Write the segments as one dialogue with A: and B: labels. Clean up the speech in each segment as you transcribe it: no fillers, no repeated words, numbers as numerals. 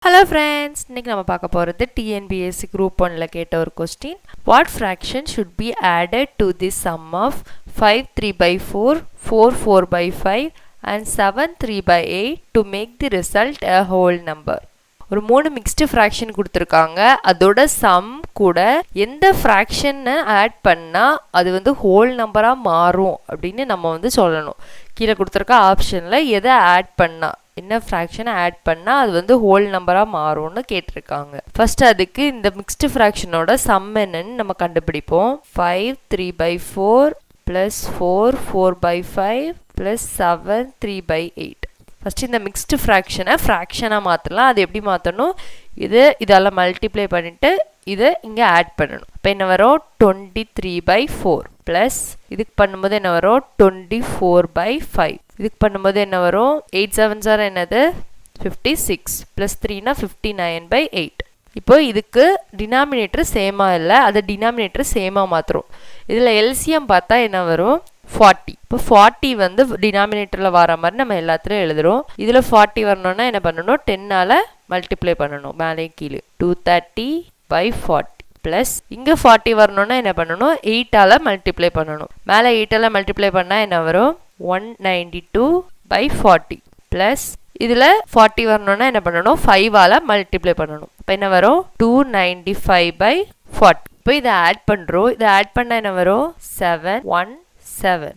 A: Hello friends, இன்னைக்கு நம்ம பார்க்க போறது TNPSC Group 1ல கேட்ட ஒரு question. What fraction should be added to the sum of 5 3 by 4, 4 4 by 5 and 7 3 by 8 to make the result a whole number? ஒரு மூணு mixed fraction கொடுத்துருக்காங்க. அதோட சம் கூட எந்த ஃப்ராக்ஷனை ஆட் பண்ணால் அது வந்து ஹோல் நம்பராக மாறும் அப்படின்னு நம்ம சொல்லணும். கீழே கொடுத்துருக்க ஆப்ஷனில் எதை ஆட் பண்ணால் என்ன ஃப்ராக்ஷனை ஆட் பண்ணால் அது வந்து ஹோல் நம்பராக மாறும்னு கேட்டிருக்காங்க. ஃபர்ஸ்ட் அதுக்கு இந்த மிக்ஸ்டு ஃப்ராக்ஷனோட சம் என்னன்னு நம்ம கண்டுபிடிப்போம். 5 3 by 4 plus 4 4 by 5 plus 7 3 by 8. First இந்த மிக்ஸ்டு ஃப்ராக்ஷனை ஃப்ராக்ஷனாக மாற்றலாம். அது எப்படி மாற்றணும்? இதெல்லாம் மல்டிப்ளை பண்ணிவிட்டு இதை இங்கே ஆட் பண்ணணும். இப்போ என்ன வரும்? 23 by 4 ப்ளஸ் இதுக்கு பண்ணும்போது என்ன வரும்? 24 by 5. இதுக்கு பண்ணும்போது என்ன வரும்? 8 7s are என்னது? 56 ப்ளஸ் 3னா 59 by 8. இப்போ இதுக்கு டினாமினேட்டர் சேமாக இல்லை, அதை டினாமினேட்டர் சேமாக மாற்றுறோம். இதில் எல்சிஎம் பார்த்தா என்ன வரும்? 40. இப்போ 40 வந்து டினாமினேட்டரில் வர மாதிரி நம்ம எல்லாத்துலையும் எழுதுகிறோம். இதில் 40 வரணும்னா என்ன பண்ணணும்? 10ஆல் மல்டிப்ளை பண்ணணும் மேலே கீழே. 230 by 40 ப்ளஸ் இங்கே 40 வரணும்னா என்ன பண்ணணும்? 8ஆல் மல்டிப்ளை பண்ணணும். மேலே 8ஆல் மல்டிப்ளை பண்ணால் என்ன வரும்? 192 by 40 ப்ளஸ் இதில் 40 வரணும்னா என்ன பண்ணணும்? 5ஆல் மல்டிப்ளை பண்ணணும். இப்போ என்ன வரும்? 295 by 40. இப்போ இதை ஆட் பண்ணுறோம். இதை ஆட் பண்ணால் என்ன வரும்? 717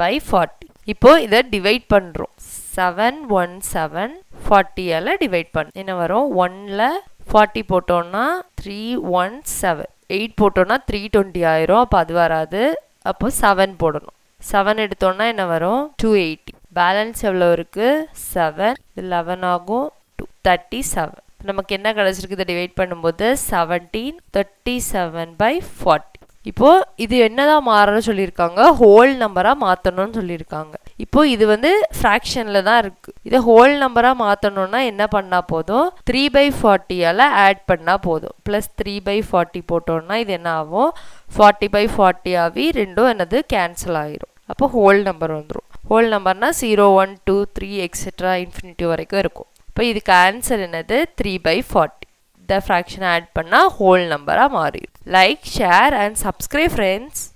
A: by 40. இப்போ இதை டிவைட் பண்ணுறோம். 717 40ஆல் டிவைட் பண்ண என்ன வரும்? 1ல் 40 போட்டோம்னா 317, 8 போட்டோம்னா 320 ஆயிரும். அப்போ அது வராது. அப்போ 7 போடணும். 7 எடுத்தோம்னா என்ன வரும்? 280. பேலன்ஸ் எவ்வளோ இருக்குது? 7. 11 ஆகும். 37. நமக்கு என்ன கிடச்சிருக்கு? இதை டிவைட் பண்ணும்போது 1737 by 40. இப்போது இது என்னதான் மாறணும்னு சொல்லியிருக்காங்க? ஹோல் நம்பராக மாற்றணும்னு சொல்லியிருக்காங்க. இப்போது இது வந்து ஃப்ராக்ஷனில் தான் இருக்குது. இதை ஹோல் நம்பராக மாற்றணும்னா என்ன பண்ணால் போதும்? 3 by 40ஆல் ஆட் பண்ணால் போதும். ப்ளஸ் 3 by 40 போட்டோம்னா இது என்ன ஆகும்? 40 by 40 ஆகி ரெண்டும் என்னது? கேன்சல் ஆகிரும். அப்போ ஹோல் நம்பர் வந்துடும். ஹோல் நம்பர்னால் 0 1 2 3 எக்ஸெட்ரா இன்ஃபினிட்டி வரைக்கும் இருக்கும். இப்போ இதுக்கு ஆன்சர் என்னது? 3 by 40. இந்த ஃப்ராக்ஷனை ஆட் பண்ணால் ஹோல் நம்பராக மாறிடும். Like, share and subscribe friends.